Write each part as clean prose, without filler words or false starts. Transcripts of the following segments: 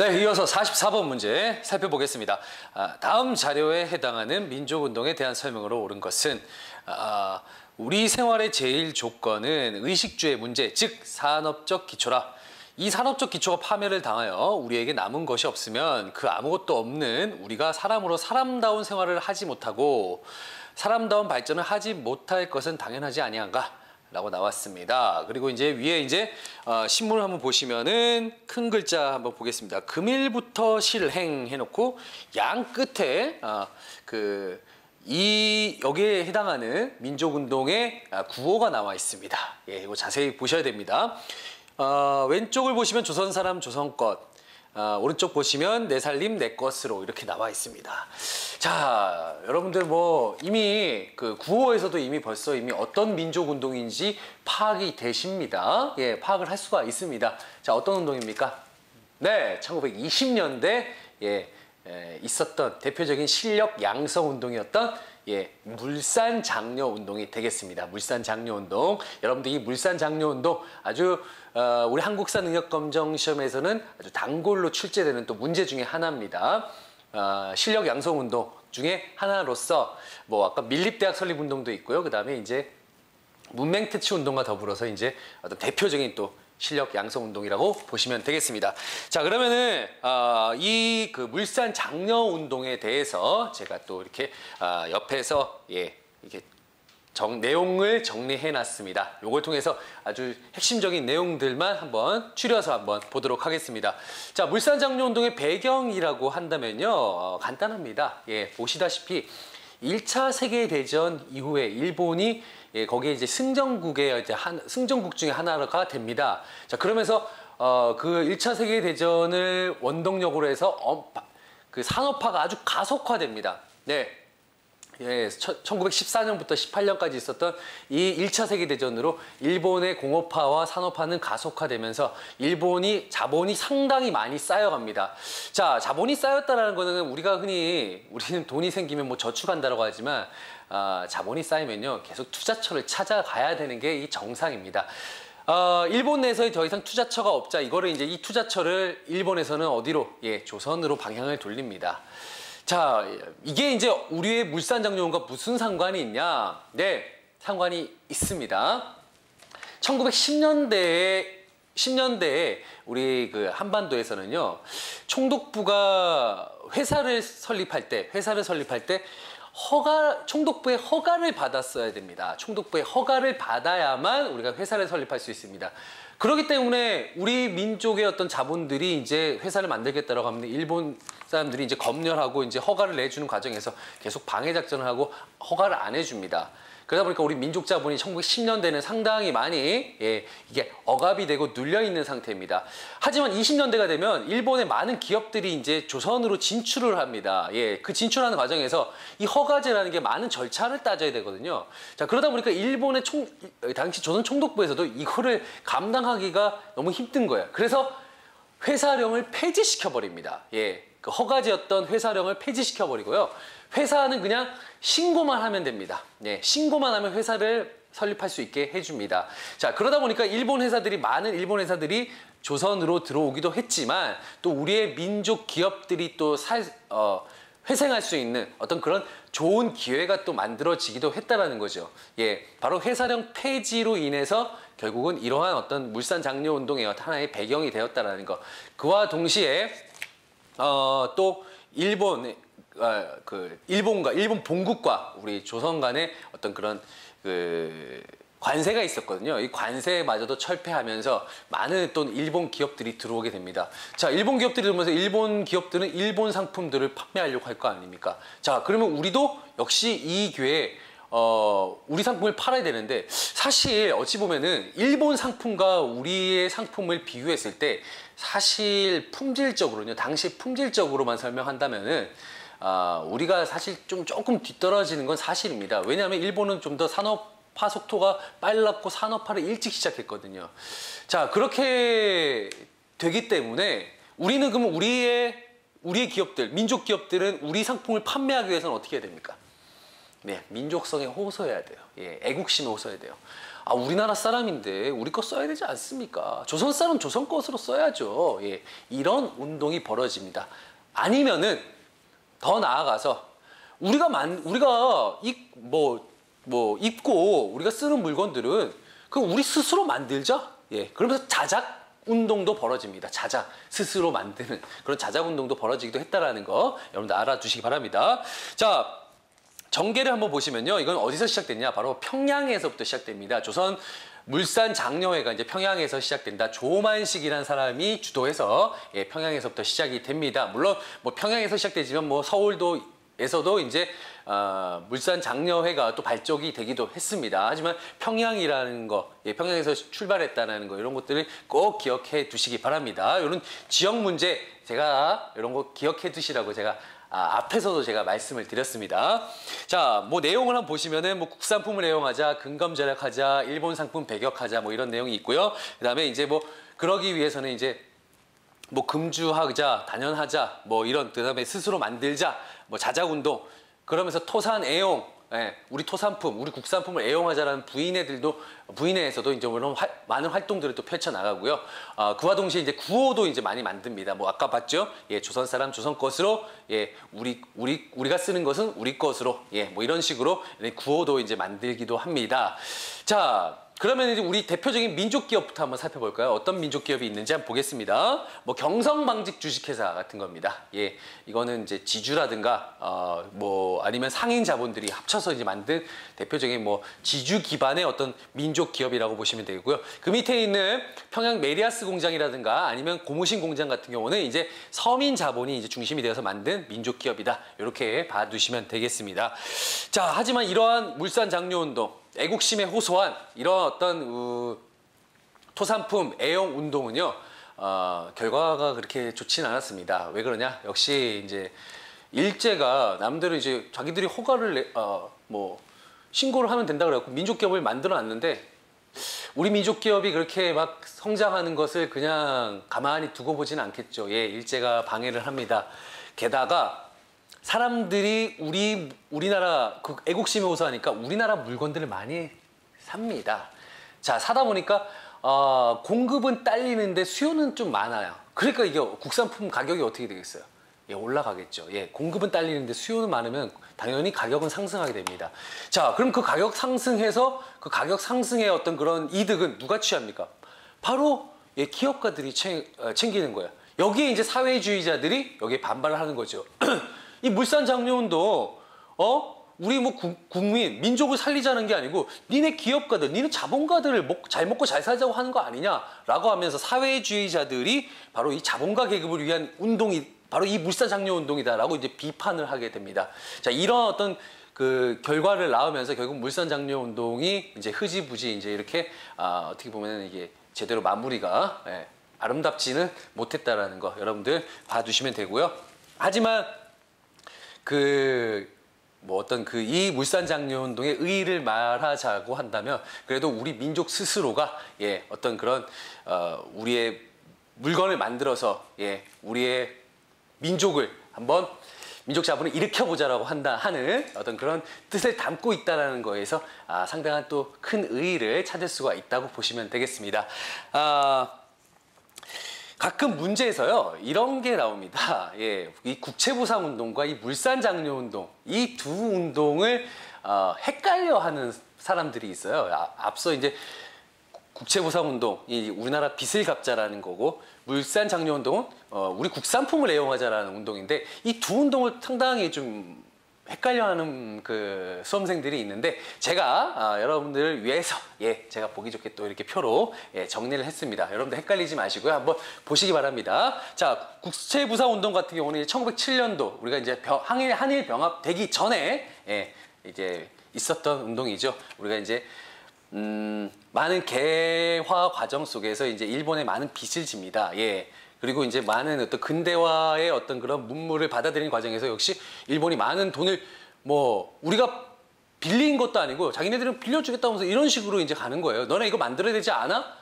네, 이어서 44번 문제 살펴보겠습니다. 다음 자료에 해당하는 민족운동에 대한 설명으로 옳은 것은 우리 생활의 제일 조건은 의식주의 문제, 즉 산업적 기초라. 이 산업적 기초가 파멸을 당하여 우리에게 남은 것이 없으면 그 아무것도 없는 우리가 사람으로 사람다운 생활을 하지 못하고 사람다운 발전을 하지 못할 것은 당연하지 아니한가? 라고 나왔습니다. 그리고 이제 위에 이제 신문을 한번 보시면은 큰 글자 한번 보겠습니다. 금일부터 실행 해놓고 양 끝에 여기에 해당하는 민족운동의 구호가 나와 있습니다. 예, 이거 자세히 보셔야 됩니다. 왼쪽을 보시면 조선 사람 조선 것, 오른쪽 보시면 내 살림 내 것으로 이렇게 나와 있습니다. 자, 여러분들 뭐 이미 그 구호에서도 이미 벌써 어떤 민족 운동인지 파악이 되십니다. 예, 파악을 할 수가 있습니다. 자, 어떤 운동입니까? 네, 1920년대 있었던 대표적인 실력 양성 운동이었던 물산 장려 운동이 되겠습니다. 물산 장려 운동. 여러분들 이 물산 장려 운동 아주 우리 한국사 능력 검정 시험에서는 아주 단골로 출제되는 또 문제 중에 하나입니다. 실력 양성 운동 중에 하나로서 뭐 아까 밀립대학 설립 운동도 있고요. 그다음에 이제 문맹 퇴치 운동과 더불어서 이제 어떤 대표적인 또 실력 양성 운동이라고 보시면 되겠습니다. 자, 그러면은 이 그 물산 장려 운동에 대해서 제가 또 이렇게 옆에서 이렇게 내용을 정리해 놨습니다. 요걸 통해서 아주 핵심적인 내용들만 한번 추려서 한번 보도록 하겠습니다. 자, 물산 장려 운동의 배경이라고 한다면요, 간단합니다. 예, 보시다시피 1차 세계대전 이후에 일본이 거기에 이제 승전국의 승전국 중에 하나가 됩니다. 자, 그러면서 그 1차 세계대전을 원동력으로 해서 그 산업화가 아주 가속화됩니다. 네. 예, 1914년부터 18년까지 있었던 이 1차 세계대전으로 일본의 공업화와 산업화는 가속화되면서 일본이 자본이 상당히 많이 쌓여갑니다. 자, 자본이 쌓였다라는 거는 우리는 돈이 생기면 뭐 저축한다라고 하지만 자본이 쌓이면요 계속 투자처를 찾아가야 되는 게 이 정상입니다. 일본 내에서 더 이상 투자처가 없자 이거를 이제 이 투자처를 일본에서는 어디로? 예, 조선으로 방향을 돌립니다. 자, 이게 이제 우리의 물산 장려운과 무슨 상관이 있냐? 네, 상관이 있습니다. 1910년대에 우리 그 한반도에서는요, 총독부가 회사를 설립할 때 총독부의 허가를 받았어야 됩니다. 총독부의 허가를 받아야만 우리가 회사를 설립할 수 있습니다. 그렇기 때문에 우리 민족의 어떤 자본들이 이제 회사를 만들겠다라고 하면 일본 사람들이 이제 검열하고 이제 허가를 내주는 과정에서 계속 방해 작전을 하고 허가를 안 해줍니다. 그러다 보니까 우리 민족 자본이 1910년대는 상당히 많이 이게 억압이 되고 눌려 있는 상태입니다. 하지만 20년대가 되면 일본의 많은 기업들이 이제 조선으로 진출을 합니다. 그 진출하는 과정에서 이 허가제라는 게 많은 절차를 따져야 되거든요. 자, 그러다 보니까 일본의 당시 조선 총독부에서도 이거를 감당하기가 너무 힘든 거예요. 그래서 회사령을 폐지시켜 버립니다. 그 허가제였던 회사령을 폐지시켜 버리고요. 회사는 그냥 신고만 하면 됩니다. 신고만 하면 회사를 설립할 수 있게 해줍니다. 자, 그러다 보니까 많은 일본 회사들이 조선으로 들어오기도 했지만 또 우리의 민족 기업들이 또 회생할 수 있는 어떤 그런 좋은 기회가 또 만들어지기도 했다라는 거죠. 바로 회사령 폐지로 인해서 결국은 이러한 어떤 물산 장려 운동의 하나의 배경이 되었다라는 거. 그와 동시에 또 일본 본국과 우리 조선 간의 어떤 그런 관세가 있었거든요. 이 관세마저도 철폐하면서 많은 또 일본 기업들이 들어오게 됩니다. 자, 일본 기업들이 들어오면서 일본 기업들은 일본 상품들을 판매하려고 할 거 아닙니까? 자, 그러면 우리도 역시 이 기회에 우리 상품을 팔아야 되는데, 사실 어찌 보면은 일본 상품과 우리의 상품을 비교했을 때 사실 품질적으로는요, 당시 품질적으로만 설명한다면은 우리가 사실 조금 뒤떨어지는 건 사실입니다. 왜냐하면 일본은 좀 더 산업화 속도가 빨랐고 산업화를 일찍 시작했거든요. 자, 그렇게 되기 때문에 우리는 그러면 우리의 기업들, 민족 기업들은 우리 상품을 판매하기 위해서는 어떻게 해야 됩니까? 네, 민족성에 호소해야 돼요. 애국심에 호소해야 돼요. 아, 우리나라 사람인데 우리 거 써야 되지 않습니까? 조선 사람 조선 것으로 써야죠. 예, 이런 운동이 벌어집니다. 아니면은 더 나아가서 우리가 입고 우리가 쓰는 물건들은 그 우리 스스로 만들자. 예, 그러면서 자작 운동도 벌어집니다. 자작, 스스로 만드는 그런 자작 운동도 벌어지기도 했다라는 거 여러분들 알아두시기 바랍니다. 자, 정계를 한번 보시면요. 이건 어디서 시작됐냐? 바로 평양에서부터 시작됩니다. 조선 물산 장려회가 이제 평양에서 시작된다. 조만식이라는 사람이 주도해서 예, 평양에서부터 시작이 됩니다. 물론 뭐 평양에서 시작되지만 뭐 서울도에서도 이제 물산 장려회가 또 발족이 되기도 했습니다. 하지만 평양이라는 거, 예, 평양에서 출발했다는 거 이런 것들을 꼭 기억해 두시기 바랍니다. 이런 지역 문제 제가 이런 거 기억해 두시라고 제가 앞에서도 제가 말씀을 드렸습니다. 자, 뭐 내용을 한번 보시면은 뭐 국산품을 애용하자, 근검 절약하자, 일본 상품 배격하자 뭐 이런 내용이 있고요. 그다음에 이제 뭐 그러기 위해서는 이제 뭐 금주하자, 단연하자, 뭐 이런 그다음에 스스로 만들자, 뭐 자작 운동 그러면서 토산 애용, 예, 우리 토산품, 우리 국산품을 애용하자라는 부인회에서도 이제 물론 많은 활동들을 또 펼쳐 나가고요. 그와 동시에 이제 구호도 이제 많이 만듭니다. 뭐 아까 봤죠? 예, 조선 사람 조선 것으로, 예, 우리가 쓰는 것은 우리 것으로, 예, 뭐 이런 식으로 구호도 이제 만들기도 합니다. 자. 그러면 이제 우리 대표적인 민족 기업부터 한번 살펴볼까요? 어떤 민족 기업이 있는지 한번 보겠습니다. 뭐 경성방직 주식회사 같은 겁니다. 예, 이거는 이제 지주라든가 뭐 아니면 상인 자본들이 합쳐서 이제 만든 대표적인 뭐 지주 기반의 어떤 민족 기업이라고 보시면 되고요. 그 밑에 있는 평양 메리아스 공장이라든가 아니면 고무신 공장 같은 경우는 이제 서민 자본이 이제 중심이 되어서 만든 민족 기업이다. 이렇게 봐두시면 되겠습니다. 자, 하지만 이러한 물산 장려 운동 애국심에 호소한 이런 어떤 토산품 애용 운동은요 결과가 그렇게 좋지는 않았습니다. 왜 그러냐? 역시 이제 일제가 남들은 이제 자기들이 허가를 뭐 신고를 하면 된다 그래갖고 민족 기업을 만들어 놨는데 우리 민족 기업이 그렇게 막 성장하는 것을 그냥 가만히 두고 보지는 않겠죠. 예, 일제가 방해를 합니다. 게다가 사람들이 우리나라 그 애국심에 호소하니까 우리나라 물건들을 많이 삽니다. 자, 사다 보니까 공급은 딸리는데 수요는 좀 많아요. 그러니까 이게 국산품 가격이 어떻게 되겠어요? 예, 올라가겠죠. 예, 공급은 딸리는데 수요는 많으면 당연히 가격은 상승하게 됩니다. 자, 그럼 그 가격 상승해서 그 가격 상승의 어떤 그런 이득은 누가 취합니까? 바로 예, 기업가들이 챙기는 거예요. 여기에 이제 사회주의자들이 여기에 반발을 하는 거죠. 이 물산 장려운동, 우리 뭐 국민, 민족을 살리자는 게 아니고 니네 기업가들, 니네 자본가들을 잘 먹고 잘 살자고 하는 거 아니냐라고 하면서 사회주의자들이 바로 이 자본가 계급을 위한 운동이 바로 이 물산 장려 운동이다라고 이제 비판을 하게 됩니다. 자, 이런 어떤 그 결과를 낳으면서 결국 물산 장려 운동이 이제 흐지부지 이제 이렇게 어떻게 보면 이게 제대로 마무리가 아름답지는 못했다라는 거 여러분들 봐두시면 되고요. 하지만 이 물산 장려 운동의 의의를 말하자고 한다면 그래도 우리 민족 스스로가 예, 어떤 그런 우리의 물건을 만들어서 예, 우리의 민족을 한번 민족 자본을 일으켜보자라고 하는 어떤 그런 뜻을 담고 있다는 거에서 상당한 또 큰 의의를 찾을 수가 있다고 보시면 되겠습니다. 가끔 문제에서요 이런 게 나옵니다. 예, 이 국채보상 운동과 이 물산 장려 운동 이 두 운동을 헷갈려하는 사람들이 있어요. 앞서 이제 국채보상 운동, 이 우리나라 빚을 갚자라는 거고 물산 장려 운동은 우리 국산품을 애용하자라는 운동인데 이 두 운동을 상당히 좀 헷갈려하는 그 수험생들이 있는데 제가 여러분들을 위해서 예 제가 보기 좋게 또 이렇게 표로 예, 정리를 했습니다. 여러분들 헷갈리지 마시고요. 한번 보시기 바랍니다. 자, 국채부상 운동 같은 경우는 1907년도 우리가 이제 한일 병합 되기 전에 예, 이제 있었던 운동이죠. 우리가 이제 많은 개화 과정 속에서 이제 일본에 많은 빚을 집니다. 예. 그리고 이제 많은 어떤 근대화의 어떤 그런 문물을 받아들이는 과정에서 역시 일본이 많은 돈을 뭐 우리가 빌린 것도 아니고 자기네들은 빌려주겠다면서 이런 식으로 이제 가는 거예요. 너네 이거 만들어야 되지 않아?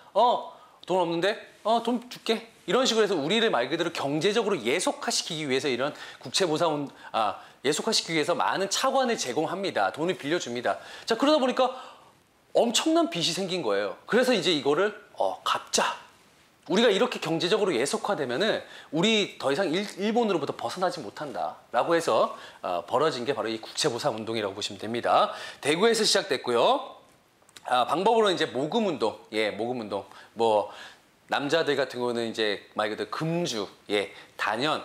돈 없는데? 돈 줄게. 이런 식으로 해서 우리를 말 그대로 경제적으로 예속화시키기 위해서 이런 국채보상 예속화시키기 위해서 많은 차관을 제공합니다. 돈을 빌려줍니다. 자, 그러다 보니까 엄청난 빚이 생긴 거예요. 그래서 이제 이거를 갚자. 우리가 이렇게 경제적으로 예속화되면은 우리 더 이상 일본으로부터 벗어나지 못한다라고 해서 벌어진 게 바로 이 국채보상 운동이라고 보시면 됩니다. 대구에서 시작됐고요. 방법으로는 이제 모금 운동, 모금 운동. 뭐 남자들 같은 경우는 이제 말 그대로 금주, 단연,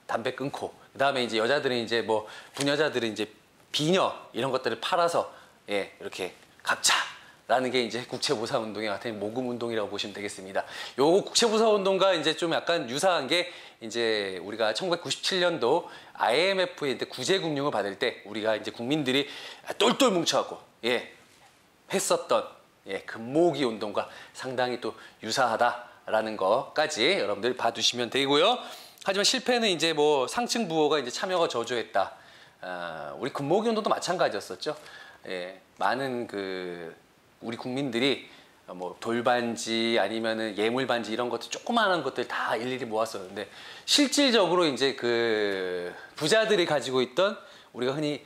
담배 끊고. 그다음에 이제 여자들은 이제 뭐 부녀자들은 이제 비녀 이런 것들을 팔아서 이렇게 갚자라는 게 이제 국채보상 운동의 같은 모금 운동이라고 보시면 되겠습니다. 요거 국채보상 운동과 이제 좀 약간 유사한 게 이제 우리가 1997년도 IMF의 구제금융을 받을 때 우리가 이제 국민들이 똘똘 뭉쳐갖고 했었던 금모으기 운동과 상당히 또 유사하다라는 것까지 여러분들이 봐두시면 되고요. 하지만 실패는 이제 뭐 상층 부호가 이제 참여가 저조했다. 우리 금모으기 운동도 마찬가지였었죠. 많은 우리 국민들이 뭐 돌반지 아니면은 예물반지 이런 것들 조그마한 것들 다 일일이 모았었는데 실질적으로 이제 부자들이 가지고 있던 우리가 흔히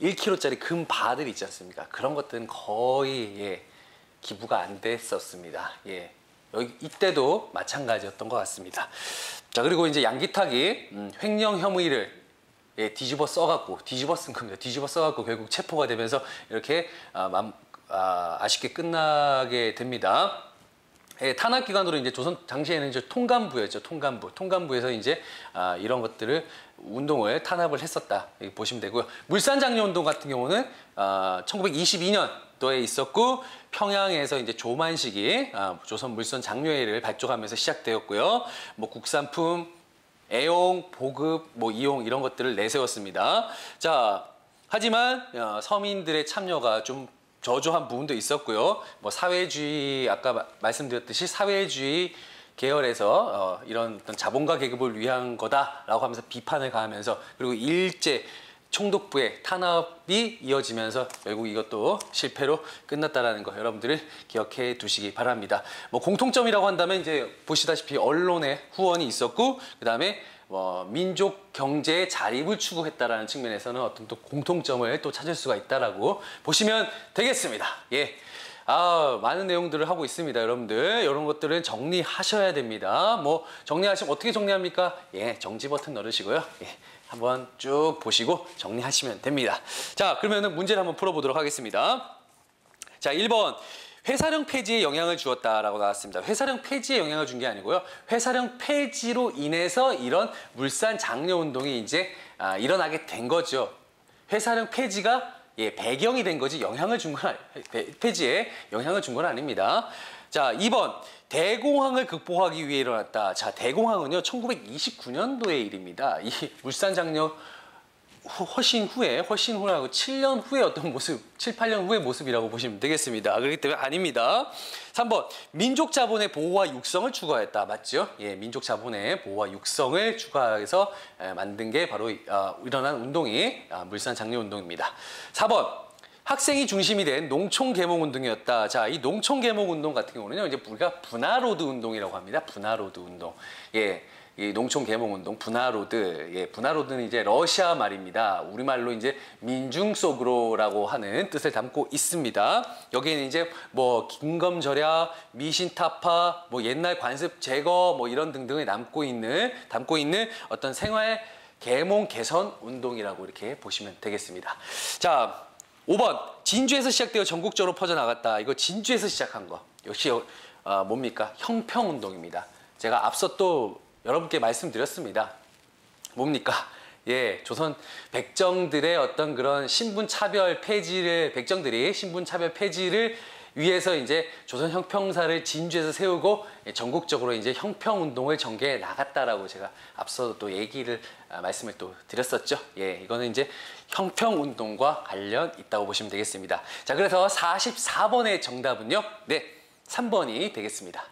1kg짜리 금바들 있지 않습니까? 그런 것들은 거의 기부가 안 됐었습니다. 이때도 마찬가지였던 것 같습니다. 자, 그리고 이제 양기탁이 횡령 혐의를 뒤집어 쓴 겁니다. 뒤집어 써갖고 결국 체포가 되면서 이렇게 아쉽게 끝나게 됩니다. 탄압 기관으로 이제 조선 당시에는 이제 통감부였죠. 통감부에서 이제 이런 것들을 운동을 탄압을 했었다 이렇게 보시면 되고요. 물산장려 운동 같은 경우는 1922년도에 있었고 평양에서 이제 조만식이 조선 물선 장려회를 발족하면서 시작되었고요. 뭐 국산품 애용, 보급, 뭐 이용 이런 것들을 내세웠습니다. 자, 하지만 서민들의 참여가 좀 저조한 부분도 있었고요. 뭐 사회주의 아까 말씀드렸듯이 사회주의 계열에서 이런 어떤 자본가 계급을 위한 거다라고 하면서 비판을 가하면서 그리고 일제 총독부의 탄압이 이어지면서 결국 이것도 실패로 끝났다라는 거 여러분들을 기억해 두시기 바랍니다. 뭐 공통점이라고 한다면 이제 보시다시피 언론의 후원이 있었고 그다음에 민족 경제의 자립을 추구했다라는 측면에서는 어떤 또 공통점을 또 찾을 수가 있다라고 보시면 되겠습니다. 많은 내용들을 하고 있습니다. 여러분들 이런 것들은 정리하셔야 됩니다. 뭐 정리하시면 어떻게 정리합니까? 정지 버튼 누르시고요. 한번 쭉 보시고 정리하시면 됩니다. 자, 그러면은 문제를 한번 풀어보도록 하겠습니다. 자, 1번. 회사령 폐지에 영향을 주었다라고 나왔습니다. 회사령 폐지에 영향을 준 게 아니고요. 회사령 폐지로 인해서 이런 물산 장려 운동이 이제 일어나게 된 거죠. 회사령 폐지가 배경이 된 거지 폐지에 영향을 준 건 아닙니다. 자, 2번. 대공황을 극복하기 위해 일어났다. 자, 대공황은요 1929년도의 일입니다. 이 물산 장려 훨씬 후라고 7년 후의 어떤 모습, 7, 8년 후의 모습이라고 보시면 되겠습니다. 그렇기 때문에 아닙니다. 3번, 민족 자본의 보호와 육성을 추구하였다. 맞죠? 민족 자본의 보호와 육성을 추구해서 만든 게 바로 일어난 운동이 물산 장려 운동입니다. 4번, 학생이 중심이 된 농촌 계몽 운동이었다. 자, 이 농촌 계몽 운동 같은 경우는요, 이제 우리가 분화로드 운동이라고 합니다. 분화로드 운동. 이 농촌 계몽 운동, 분화로드. 분화로드는 이제 러시아 말입니다. 우리말로 이제 민중 속으로라고 하는 뜻을 담고 있습니다. 여기에는 이제 뭐 김검절약, 미신타파, 뭐 옛날 관습 제거, 뭐 이런 등등을 담고 있는 어떤 생활 계몽 개선 운동이라고 이렇게 보시면 되겠습니다. 자, 5번. 진주에서 시작되어 전국적으로 퍼져나갔다. 이거 진주에서 시작한 거. 역시 뭡니까? 형평운동입니다. 제가 앞서 또 여러분께 말씀드렸습니다. 뭡니까? 조선 백정들의 어떤 그런 신분차별 폐지를, 백정들이 신분차별 폐지를 위해서 이제 조선 형평사를 진주에서 세우고 전국적으로 이제 형평운동을 전개해 나갔다라고 제가 앞서 또 말씀을 또 드렸었죠. 이거는 이제 형평운동과 관련 있다고 보시면 되겠습니다. 자, 그래서 44번의 정답은요. 3번이 되겠습니다.